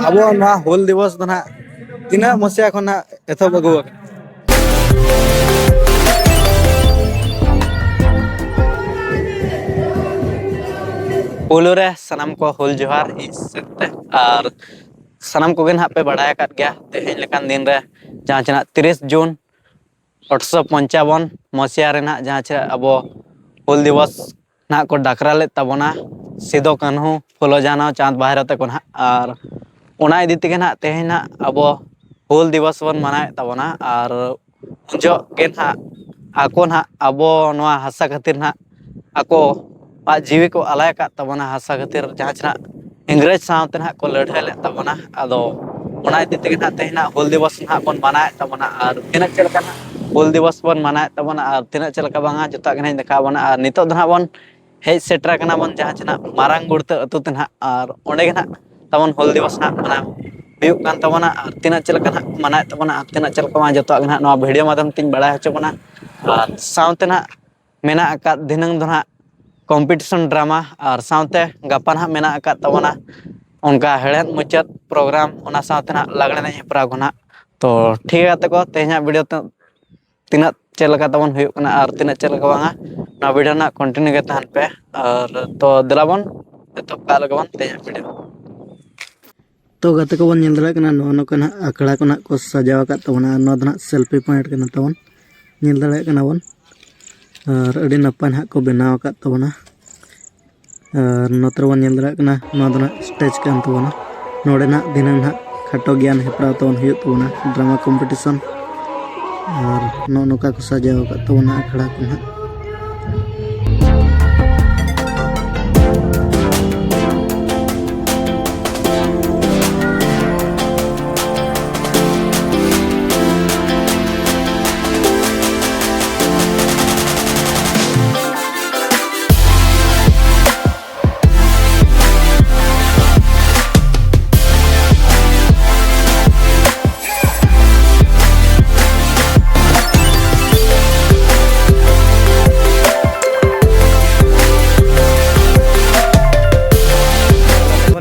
ᱟᱵᱚ ᱱᱚᱣᱟ ᱦᱩᱞ ᱫᱤᱵᱚᱥ ᱫᱚ ᱱᱟᱜ ᱛᱤᱱᱟᱹᱜ ᱢᱚᱥᱤᱭᱟ ᱠᱷᱚᱱ ᱱᱟᱜ ᱮᱛᱚᱦᱚᱵ ᱟᱹᱜᱩ ᱟᱠᱟᱱᱟ? ᱯᱳᱭᱞᱳ ᱨᱮ ᱥᱟᱱᱟᱢ ᱠᱚ ᱦᱩᱞ ᱡᱚᱦᱟᱨ ᱤᱧ ᱥᱮᱫ ᱛᱮ ᱟᱨ ᱥᱟᱱᱟᱢ ᱠᱚᱜᱮ ᱱᱟᱦᱟᱜ ᱯᱮ ᱵᱟᱲᱟᱭ ᱟᱠᱟᱫ ᱜᱮᱭᱟ ᱛᱮᱦᱮᱧ ᱞᱮᱠᱟᱱ ᱫᱤᱱ ᱨᱮ ᱡᱟᱦᱟᱸ ᱪᱮ 30 ᱡᱩᱱ 1855 ᱢᱚᱥᱤᱭᱟ ᱨᱮᱱᱟᱜ ᱡᱟᱦᱟᱸ ᱪᱮ ᱟᱵᱚ ᱦᱩᱞ ᱫᱤᱵᱚᱥ ᱱᱟᱦᱟᱜ ᱠᱚ ᱰᱟᱠᱨᱟ ᱞᱮᱫ ᱛᱟᱵᱚᱱᱟ ᱥᱤᱫᱩ ᱠᱟᱹᱱᱦᱩ ᱯᱷᱩᱞᱳ ᱡᱷᱟᱱᱚ ᱪᱟᱸᱫᱽ ᱵᱷᱟᱭᱨᱚ ᱛᱟᱠᱚ ᱱᱟᱦᱟᱜ ᱟᱨ ᱚᱱᱟ ᱤᱫᱤ ᱛᱮᱜᱮ ᱱᱟᱦᱟᱜ ᱛᱮᱦᱮᱧ ᱱᱟᱦᱟᱜ ᱟᱵᱚ ᱦᱩᱞ ᱫᱤᱵᱚᱥ ᱵᱚᱱ ᱢᱟᱱᱟᱣᱮᱫ ᱛᱟᱵᱚᱱᱟ ᱟᱨ ᱩᱱ ᱡᱚᱦᱚᱜ ᱜᱮ ᱱᱟᱦᱟᱜ ᱟᱠᱚ ᱱᱟᱦᱟᱜ ᱟᱵᱚ ᱱᱚᱣᱟ ᱦᱟᱥᱟ ᱠᱷᱟᱹᱛᱤᱨ ᱱᱟᱦᱟᱜ ᱟᱠᱚᱣᱟᱜ ᱡᱤᱣᱤ ᱠᱚ ᱟᱞᱟᱭ ᱟᱠᱟᱫ ᱛᱟᱵᱚᱱᱟ ᱦᱟᱥᱟ ᱠᱷᱟᱹᱛᱤᱨ ᱡᱟᱦᱟᱸ ᱪᱮ ᱱᱟᱦᱟᱜ ᱤᱝᱨᱮᱡᱽ ᱥᱟᱶᱛᱮ ᱱᱟᱦᱟᱜ ᱠᱚ ᱞᱟᱹᱲᱦᱟᱹᱭ ᱞᱮᱫ ᱛᱟᱵᱚᱱᱟ ᱟᱫᱚ ᱚᱱᱟ ᱤᱫᱤ ᱛᱮᱜᱮ ᱱᱟᱦᱟᱜ ᱛᱮᱦᱮᱧ ᱦᱩᱞ ᱫᱤᱵᱚᱥ ᱱᱟᱦᱟᱜ ᱵᱚᱱ ᱢᱟᱱᱟᱣᱮᱫ ᱛᱟᱵᱚᱱᱟ ᱟᱨ ᱛᱤᱱᱟᱹᱜ ᱪᱮᱫ ᱞᱮᱠᱟ ᱱᱟᱦᱟᱜ ᱦᱩᱞ ᱫᱤᱵᱚᱥ ᱵᱚᱱ ᱢᱟᱱᱟᱣᱮᱫ ᱛᱟᱵᱚᱱᱟ ᱟᱨ ᱛᱤᱱᱟᱹᱜ ᱪᱮᱫ ᱞᱮᱠᱟ ᱵᱟᱝᱟ ᱡᱚᱛᱚᱣᱟᱜ ᱜᱮ ᱱᱟᱦᱟᱜ ᱤᱧ ᱫᱮᱠᱷᱟᱣ ᱟᱵᱚᱱᱟ ᱟᱨ ᱱᱤᱛᱚᱜ ᱫᱚ ᱱᱟᱦᱟᱜ ᱵᱚᱱ ᱦᱮᱡ ᱥᱮᱴᱮᱨ ᱟᱠᱟᱱᱟ ᱵᱚᱱ ᱡᱟᱦᱟᱸ ᱪᱮ ᱱᱟᱦᱟᱜ ᱢᱟᱨᱟᱝ ᱵᱩᱲᱛᱟᱹ ᱟᱹᱛᱩ ᱛᱮ ᱱᱟᱦᱟᱜ ᱟᱨ ᱚᱸᱰᱮ ᱜᱮ ᱱᱟᱦᱟᱜ ᱛᱟᱵᱚᱱ ᱦᱩᱞ ᱫᱤᱵᱚᱥ ᱱᱟᱦᱟᱜ ᱢᱟᱱᱟᱣ ᱦᱩᱭᱩᱜ ᱠᱟᱱ ᱛᱟᱵᱚᱱᱟ ᱟᱨ ᱛᱤᱱᱟᱹᱜ ᱪᱮᱫ ᱞᱮᱠᱟ ᱱᱟᱦᱟᱜ ᱢᱟᱱᱟᱣᱮᱫ ᱛᱟᱵᱚᱱᱟ ᱟᱨ ᱛᱤᱱᱟᱹᱜ ᱪᱮᱫ ᱞᱮᱠᱟ ᱵᱟᱝ ᱡᱚᱛᱚᱣᱟᱜ ᱜᱮ ᱱᱟᱦᱟᱜ ᱱᱚᱣᱟ ᱵᱷᱤᱰᱤᱭᱳ ᱢᱟᱫᱽᱫᱷᱚᱢ ᱛᱤᱧ ᱵᱟᱲᱟᱭ ᱦᱚᱪᱚ ᱵᱚᱱᱟ ᱟᱨ ᱥᱟᱶᱛᱮ ᱱᱟᱦᱟᱜ ᱢᱮᱱᱟᱜ ᱟᱠᱟᱫ ᱫᱷᱤᱱᱟᱹᱝ ᱫᱚ ᱱᱟᱦᱟᱜ ᱠᱚᱢᱯᱤᱴᱤᱥᱚᱱ ᱰᱨᱟᱢᱟ ᱟᱨ ᱥᱟᱶᱛᱮ ᱜᱟᱯᱟ ᱱᱟᱦᱟᱜ ᱢᱮᱱᱟᱜ ᱟᱠᱟᱫ ᱛᱟᱵᱚᱱᱟ ᱚᱱᱠᱟ ᱦᱮᱲᱦᱮᱫ ᱢᱩᱪᱟᱹᱫ ᱯᱨᱳᱜᱨᱟᱢ ᱚᱱᱟ ᱥᱟᱶᱛᱮ ᱱᱟᱦᱟᱜ ᱞᱟᱜᱽᱲᱮ ᱮᱱᱮᱡ ᱦᱮᱯᱨᱟᱣ ᱠᱚ ᱱᱟᱦᱟᱜ ᱛᱚ ᱴᱷᱤᱠ ᱜᱮᱭᱟ ᱛᱟᱠᱚ ᱛᱮᱦᱮᱧᱟᱜ ᱵᱷᱤᱰᱤᱭᱳ ᱛᱤᱱᱟᱹᱜ ᱪᱮᱫ ᱞᱮᱠᱟ ᱛᱟᱵᱚᱱ ᱦᱩᱭᱩᱜ ᱠᱟᱱᱟ ᱟᱨ ᱛᱤᱱᱟᱹᱜ ᱪᱮᱫ ᱞᱮᱠᱟ ᱵᱟᱝᱟ ᱱᱚᱣᱟ ᱵᱷᱤᱰᱤᱭᱳ ᱨᱮᱱᱟᱜ ᱠᱚᱱᱴᱤᱱᱤᱭᱩ ᱜᱮ ᱛᱟᱦᱮᱱ ᱯᱮ ᱟᱨ ᱛᱚ ᱫᱮᱞᱟᱵᱚᱱ ᱮᱛᱚᱦᱚᱵ ᱠᱟᱜ ᱞᱮᱜᱮ ᱵᱚᱱ ᱛᱮᱦᱮᱧᱟᱜ ᱵᱷᱤᱰᱤᱭᱳ तो गाते को बनᱧᱮᱞ ᱫᱟᱲᱮᱭᱟᱜ ᱠᱟᱱᱟ ᱱᱚᱣᱟ ᱱᱚᱝᱠᱟ ᱱᱟᱜ ᱟᱠᱷᱲᱟ ᱠᱚ ᱱᱟᱜ ᱠᱚ ᱥᱟᱡᱟᱣ ᱟᱠᱟᱫ ᱛᱟᱵᱚᱱᱟ ᱱᱚᱣᱟ ᱫᱚ ᱱᱟᱜ ᱥᱮᱞᱯᱷᱤ ᱯᱚᱭᱮंᱴ ᱠᱟᱱᱟ ᱛᱟᱵᱚᱱ ᱧᱮᱞ ᱫᱟᱲᱮᱭᱟᱜ ᱠᱟᱱᱟ ᱵᱚᱱ ᱟᱨ ᱟᱹᱰᱤ ᱱᱟᱯᱟᱭ ᱱᱟᱜ ᱠᱚ ᱵᱮᱱᱟᱣ ᱟᱠᱟᱫ ᱛᱟᱵᱚᱱᱟ ᱟᱨ ᱱᱚᱛᱮ ᱨᱮᱵᱚᱱ ᱧᱮᱞ ᱫᱟᱲᱮᱭᱟᱜ ᱠᱟᱱᱟ ᱱᱚᱣᱟ ᱫᱚ ᱱᱟᱜ ᱥᱴᱮᱡ ᱠᱟᱱ ᱛᱟᱵᱚᱱᱟ ᱱᱚᱰᱮ ᱱᱟᱜ ᱫᱷᱤᱱᱟᱹᱝ ᱱᱟᱜ ᱠᱷᱟᱴᱚ ᱜᱮᱭᱟᱱ ᱦᱮᱯᱨᱟᱣ ᱛᱟᱵᱚᱱ ᱦᱩᱭᱩᱜ ᱛᱟᱵᱚᱱᱟ ᱰᱨᱟᱢᱟ ᱠᱚᱢᱯᱤᱴᱤᱥᱚᱱ ᱟᱨ ᱱᱚᱜᱼᱚ ᱱᱚᱝᱠᱟ ᱠᱚ ᱥᱟᱡᱟᱣ ᱟᱠᱟᱫ ᱛᱟᱵᱚᱱᱟ ᱟᱠᱷᱲᱟ ᱠᱚ ᱱᱟᱜ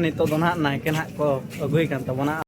ᱱᱤᱛᱚᱜ ᱫᱚ ᱱᱟᱦᱟᱜ ᱱᱟᱭᱠᱮ ᱱᱟᱦᱟᱜ ᱠᱚ ᱟᱹᱜᱩᱭ ᱠᱟᱱ ᱛᱟᱵᱚᱱᱟ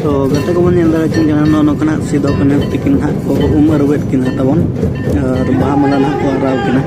तो गते को बन दाड़ा किन नो नोकना सिदो कने तिकिन हां को उमर वेट किना तबन और बाहा मला ना को आराव किना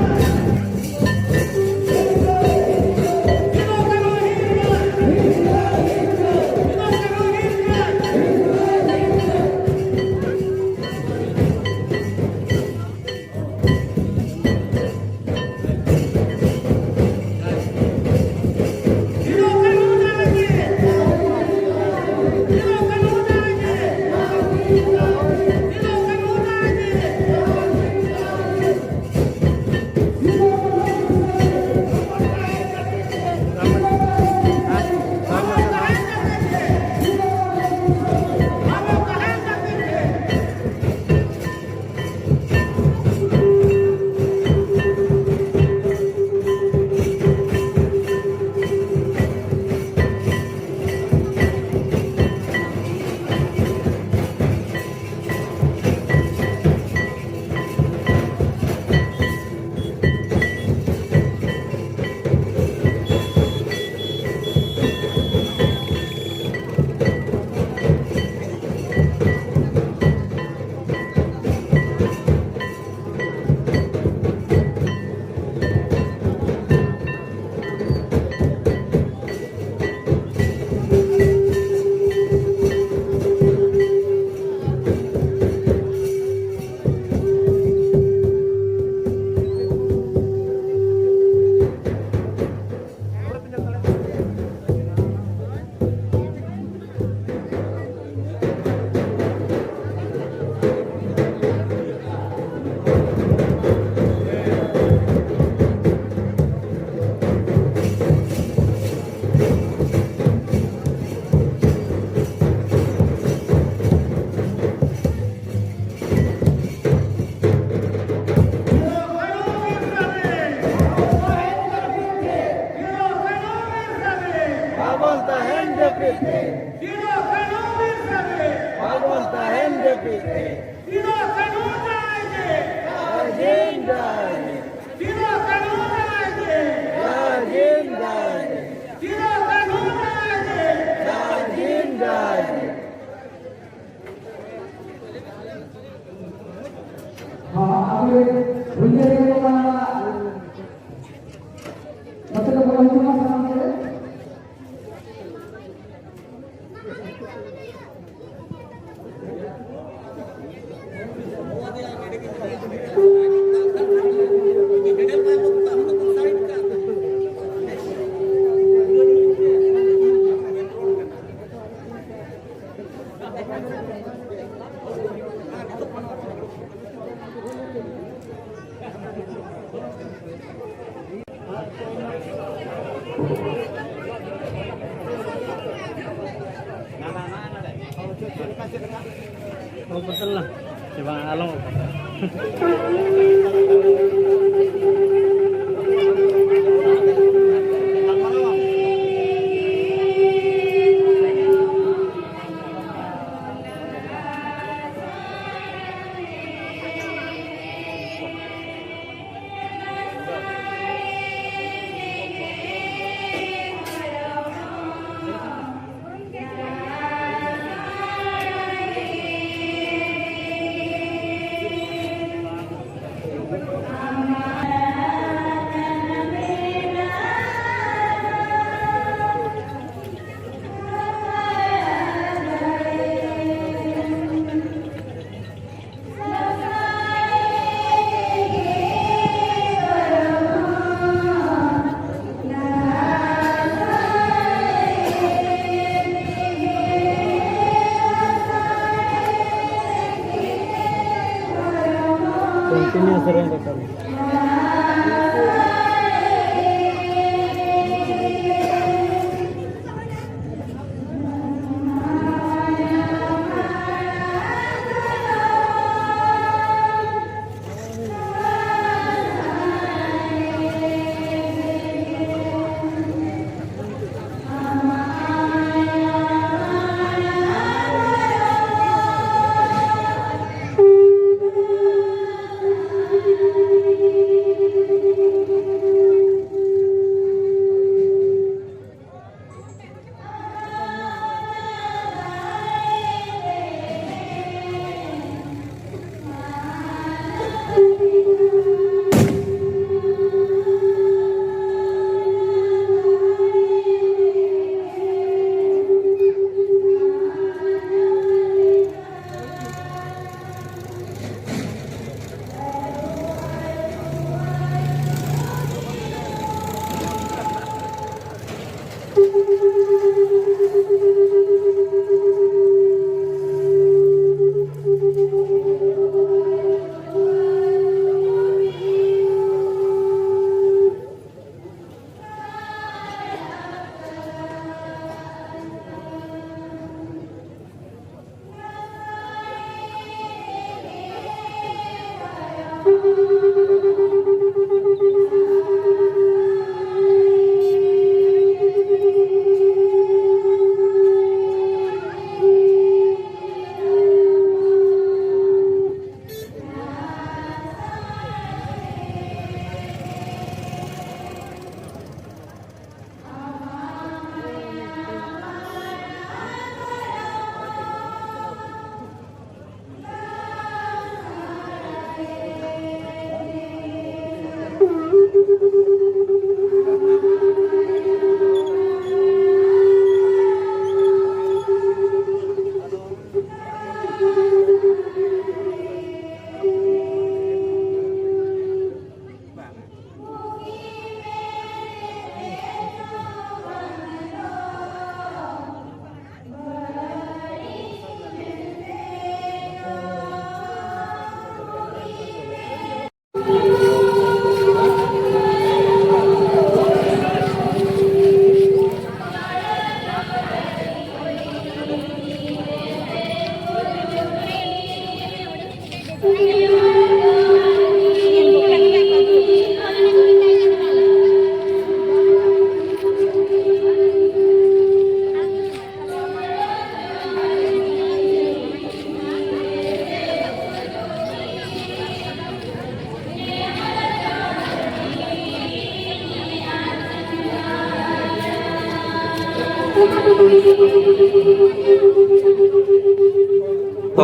betul lah coba along continue sering rekam. तो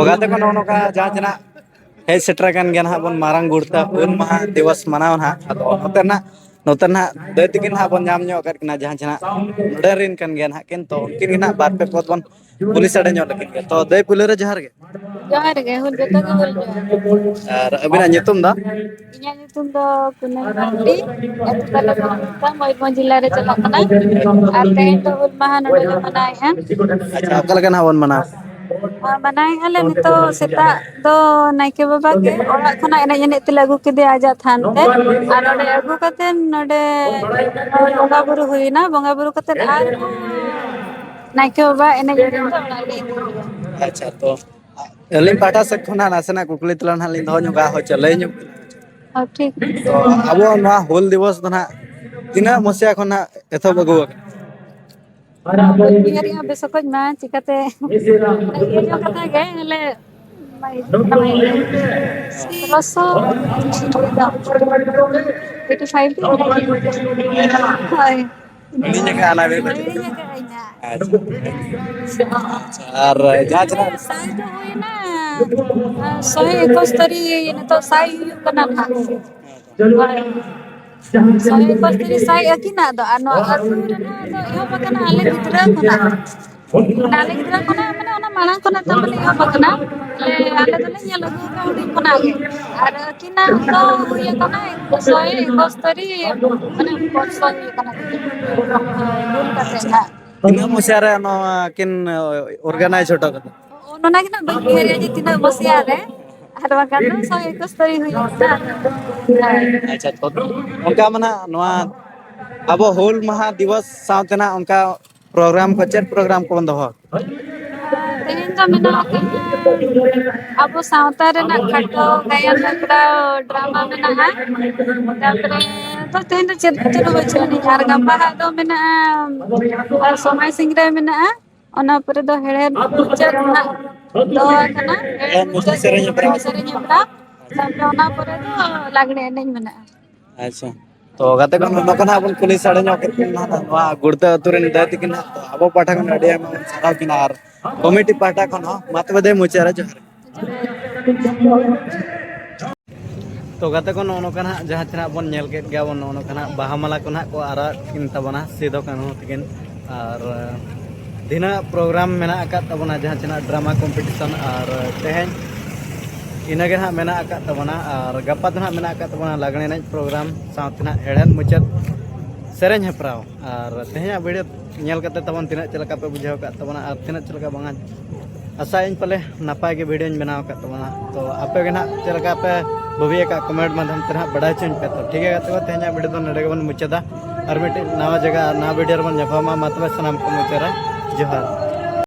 गाते को नौका जहाँ जना हेज सेटर kan गया ना बन मारंग गुड़ता उन महा दिवस मनाव ना नोते ना दे तिकिन ना बन जाम ᱧᱚᱜ ᱠᱟᱫ ᱠᱤᱱᱟ ᱡᱟᱦᱟᱸ ᱡᱟᱦᱟᱸ ᱱᱚᱰᱮ ᱨᱤᱱ ᱠᱟᱱ ᱜᱮᱭᱟ ᱱᱟᱦᱟᱜ ᱠᱤᱱ ᱛᱚ ᱩᱱᱠᱤᱱ ᱜᱮ ᱱᱟᱦᱟᱜ ᱵᱟᱨ ᱯᱮ ᱯᱚᱫ ᱵᱚᱱ ᱯᱩᱞᱤᱥ ᱟᱲᱮ ᱧᱚᱜ ᱞᱟᱹᱜᱤᱫ ᱜᱮ ᱛᱚ ᱫᱟᱹᱭ ᱯᱩᱭᱞᱳ ᱨᱮ ᱡᱚᱦᱟᱨ ᱜᱮ ᱡᱚᱦᱟᱨ ᱜᱮ ᱦᱩᱞ ᱡᱚᱛᱚ ᱜᱮ ᱦᱩᱞ ᱡᱚᱦᱟᱨ ᱟᱨ ᱟᱹᱵᱤᱱᱟᱜ ᱧᱩᱛᱩᱢ ᱫᱚ ᱤᱧᱟᱹᱜ ᱧᱩᱛᱩᱢ ᱫᱚ ᱠᱩᱱᱟᱹᱢᱤ ᱢᱟᱨᱰᱤ ᱟᱹᱛᱩ ᱛᱟᱞᱮ ᱵᱚᱨᱚᱢᱩᱠᱟ ᱢᱚᱭᱩᱨᱵᱷᱚᱸᱡᱽ ᱡᱮᱞᱟ ᱨᱮ ᱪᱟᱞᱟᱜ ᱠᱟᱱᱟ ᱟᱨ ᱛᱮᱦᱮᱧ ᱫᱚ ᱦᱩᱞ ᱢᱟᱦᱟ ᱱᱚᱰᱮ ᱞᱮ ᱢᱟᱱᱟᱣᱮᱫᱼᱟ ᱟᱪᱪᱷᱟ ᱚᱠᱟ ᱞᱮᱠᱟ ᱱᱟᱦᱟᱜ ᱵᱚᱱ ᱢᱟᱱᱟᱣᱟ ᱢᱟᱱᱟᱣᱮᱫᱼᱟ ᱞᱮ ᱱᱤᱛᱚᱜ ᱥᱮᱛᱟᱜ ᱫᱚ ᱱᱟᱭᱠᱮ ᱵᱟᱵᱟ ᱜᱮ ᱚᱲᱟᱜ ᱠᱷᱚᱱᱟᱜ ᱮᱱᱮᱡ ᱮᱱᱮᱡ ᱛᱮᱞᱮ ᱟᱹᱜᱩ ᱠᱮᱫᱮᱭᱟ ᱟᱡᱟᱜ ᱛᱷᱟᱱ ᱛᱮ ᱟᱨ ᱱᱚᱰᱮ ᱟᱹᱜᱩ ᱠᱟᱛᱮᱫ ᱱᱚᱰᱮ ᱵᱚᱸᱜᱟ ᱵᱩᱨᱩ ᱦᱩᱭᱱᱟ ᱵᱚᱸᱜᱟ ᱵᱩᱨᱩ ᱠᱟᱛᱮᱫ ᱟᱨᱦᱚᱸ ᱱᱟᱭᱠᱮ ᱵᱟᱵᱟ ᱮᱱᱮᱡ ᱮᱱᱮᱡ ᱛᱮ ᱚᱲᱟᱜ ᱞᱮ ᱤᱫᱤᱭᱮᱭᱟ ᱟᱪᱪᱷᱟ ᱛᱚ ᱟᱹᱞᱤᱧ ᱯᱟᱦᱴᱟ ᱥᱮᱫ ᱠᱷᱚᱱᱟᱜ ᱱᱟᱥᱮᱱᱟᱜ ᱠᱩᱠᱞᱤ ᱛᱮᱞᱟ ᱱᱟᱦᱟᱜ ᱞᱤᱧ ᱫᱚᱦᱚ ᱧᱚᱜᱟ ᱦᱚᱭ ᱞᱟᱹᱭ ᱧᱚᱜ ᱴᱷᱤᱠ ᱛᱚ ᱟᱵᱚ ᱱᱚᱣᱟ ᱦᱩᱞ ᱫᱤᱵᱚᱥ ᱫᱚ ᱱᱟᱦᱟᱜ ᱛᱤᱱᱟᱹᱜ ᱢᱚᱥᱤᱭᱟ ᱠᱷᱚᱱᱟᱜ ᱮᱛᱚᱦᱚᱵ ᱟᱹᱜᱩ ᱵᱟᱹᱧ ᱩᱭᱦᱟᱹᱨᱮᱜᱼᱟ ᱵᱮᱥ ᱚᱠᱚᱡ ᱢᱟ ᱪᱤᱠᱟᱹᱛᱮ ᱤᱭᱟᱹ ᱧᱚᱜ ᱠᱟᱛᱷᱟ ᱜᱮ ᱦᱮᱸᱞᱮ ᱦᱤᱡᱩᱜ ᱠᱟᱱᱟ ᱢᱟᱹᱦᱤᱛ ᱨᱮ 1785 ᱦᱳᱭ ᱦᱤᱲᱤᱧ ᱟᱠᱟᱜᱼᱟ ᱚᱱᱟ ᱵᱤᱱ ᱦᱤᱲᱤᱧ ᱟᱠᱟᱜᱼᱟᱹᱧ ᱦᱟᱸᱜ ᱟᱪᱪᱷᱟ ᱟᱨ ᱡᱟᱦᱟᱸ ᱢᱟᱱᱮ ᱛᱤᱱᱟᱹᱜ ᱥᱟᱭ ᱫᱚ ᱦᱩᱭᱱᱟ 171 ᱱᱤᱛᱚᱜ ᱥᱟᱭ ᱦᱩᱭᱩᱜ ᱠᱟᱱᱟ ᱱᱟᱦᱟᱜ ᱥᱚᱭ ᱮᱠᱚᱥᱛᱨᱤ ᱥᱟᱭ ᱟᱹᱠᱤᱱᱟᱜ ᱫᱚ ᱟᱨ ᱱᱚᱣᱟ ᱟᱹᱛᱩ ᱨᱮᱱᱟᱜ ᱫᱚ ᱮᱦᱚᱵ ᱟᱠᱟᱱᱟ ᱟᱞᱮ ᱜᱤᱫᱽᱨᱟᱹ ᱠᱷᱚᱱᱟᱜ ᱢᱟᱱᱮ ᱟᱞᱮ ᱜᱤᱫᱽᱨᱟᱹ ᱠᱷᱚᱱᱟᱜ ᱢᱟᱱᱮ ᱚᱱᱟ ᱢᱟᱲᱟᱝ ᱠᱷᱚᱱᱟᱜ ᱛᱟᱨ ᱢᱟᱱᱮ ᱮᱦᱚᱵ ᱟᱠᱟᱱᱟ ᱟᱞᱮ ᱫᱚᱞᱮ ᱧᱮᱞ ᱟᱹᱜᱩ ᱟᱠᱟᱫᱟ ᱦᱩᱰᱤᱧ ᱠᱷᱚᱱᱟᱜ ᱜᱮ ᱟᱨ ᱟᱹᱠᱤᱱᱟᱜ ᱫᱚ ᱦᱩᱭ ᱟᱠᱟᱱᱟ 171 ᱢᱟᱱᱮ ᱵᱚᱨᱥᱚ ᱦᱩᱭ ᱟᱠᱟᱱᱟ ᱛᱟᱹᱠᱤᱱ ᱦᱳᱭ ᱦᱩᱞ ᱠᱟᱛᱮᱫ ᱦᱟᱸᱜ ᱛᱤᱱᱟᱹᱜ ᱢᱚᱥᱤᱭᱟ ᱨᱮ ᱱᱚᱣᱟ ᱠᱤᱱ ᱚᱨᱜᱟᱱᱟᱭᱤᱡ ᱦᱚᱴᱚ ᱠᱟᱫᱟ ᱚᱱᱟ ᱜᱮ ᱱᱟᱜ ᱵᱟᱹᱧ ᱩᱭᱦᱟᱹᱨᱮᱜᱼᱟ ᱡᱮ ᱛᱤᱱᱟᱹᱜ ᱢᱚᱥᱤᱭᱟ ᱨᱮ ᱟᱨ ᱵᱟᱝᱠᱷᱟᱱ ᱫᱚ 171 ᱦᱩᱭ ᱟᱠᱟᱱᱟ ᱟᱪᱪᱷᱟ ᱛᱚ ᱚᱱᱠᱟ ᱢᱟ ᱱᱚᱣᱟ ᱟᱵᱚ ᱦᱩᱞ ᱢᱟᱦᱟ ᱫᱤᱵᱚᱥ ᱥᱟᱶᱛᱮ ᱚᱱᱠᱟ ᱯᱨᱳᱜᱨᱟᱢ ᱠᱚ ᱪᱮᱫ ᱯᱨᱳᱜᱨᱟᱢ ᱠᱚᱵᱚᱱ ᱫᱚᱦᱚ ᱛᱮᱦᱮᱧ ᱫᱚ ᱢᱮᱱᱟᱜ ᱟᱠᱟᱜᱼᱟ ᱟᱵᱚ ᱥᱟᱶᱛᱟ ᱨᱮᱱᱟᱜ ᱠᱷᱟᱴᱚ ᱜᱟᱭᱟᱱ ᱦᱮᱯᱨᱟᱣ ᱰᱨᱟᱢᱟ ᱢᱮᱱᱟᱜᱼᱟ ᱛᱟᱨᱯᱚᱨᱮ ᱫᱚ ᱛᱮᱦᱮᱧ ᱫᱚ ᱪᱮᱫ ᱪᱚ ᱵᱟᱹᱪᱩᱜ ᱟᱹᱱᱤᱡ ᱟᱨ ᱜᱟᱯᱟ ᱦᱟᱸᱜ ᱫᱚ ᱢᱮᱱᱟᱜᱼᱟ ᱥᱚᱢᱟᱭ ᱥᱤᱝᱨᱟᱹᱭ ᱢᱮᱱᱟᱜᱼᱟ ᱚᱱᱟ ᱯᱚᱨᱮ ᱫᱚ ᱦᱮᱲᱦᱮᱫ ᱢᱩᱪᱟᱹᱫ ᱦᱟᱸᱜ ᱫᱚᱦᱚ ᱟᱠᱟᱱᱟ ᱦᱮᱲᱦᱮᱫ ᱢᱩᱪᱟᱹᱫ ᱥᱮᱨᱮᱧ ᱦᱮᱯᱨᱟᱣ ᱛᱟᱨᱯᱚᱨᱮ ᱚᱱᱟ ᱯᱚᱨᱮ ᱫᱚ ᱞᱟᱜᱽᱲᱮ ᱮᱱᱮᱡ ᱢᱮᱱᱟᱜᱼᱟ ᱟᱪᱪᱷᱟ ᱛᱚ ᱜᱟᱛᱮ ᱠᱚ ᱱᱚᱝᱠᱟ ᱱᱟᱜ ᱵᱚᱱ ᱠᱩᱞᱤ ᱥᱟᱲᱮ ᱧᱚᱜ ᱠᱮᱫ ᱠᱤᱱᱟ ᱱᱚᱣᱟ ᱜᱩᱲᱫᱟᱹ ᱟᱹᱛᱩ ᱨᱮᱱ ᱫᱟᱹᱭ ᱛᱟᱹᱠᱤᱱ ᱟᱵᱚ ᱯᱟᱦᱴᱟ ᱠᱷᱚᱱ ᱟᱹᱰᱤ ᱟᱭᱢᱟ ᱵᱚᱱ ᱥᱟᱨᱦᱟᱣ ᱠᱤᱱᱟ ᱟᱨ ᱠᱚᱢᱤᱴᱤ ᱯᱟᱦᱴᱟ ᱠᱷᱚᱱ ᱦᱚᱸ ᱢᱟ ᱛᱚᱵᱮ ᱫᱟᱹᱭ ᱢᱩᱪᱟᱹᱫ ᱨᱮ ᱡᱚᱦᱟᱨ ᱡᱚᱦᱟᱨ तो गाते को नौका जहाँ तक बन नेल के गया बन नौका बाहा माला को को आराग किन तबना सिदो कानू तकिन और दिना प्रोग्राम मेना तबना जहाँ चना ड्रामा कॉम्पिटिशन और तेहन इनागे हाँ मेना तबना और गप्पा तो मेना तबना लागणे एनज प्रोग्राम साथ हेड़न मुचाद सेरें हेप्राव और तेहना वीडियो नेल करते तबन तीना चलका पे बुझाव का तबना और तीना चलका बांगा आशा इन पले नपाय के वीडियो बनाव का तबना तो आपे के ना चलका पे बबिया का कमेंट माध्यम ते ना बड़ा चुन पे तो ठीक है तो तेना वीडियो तो नडे बन मुचादा और मिटे नवा जगह ना वीडियो बन जफामा मतलब सनाम को मुचरा जोहार।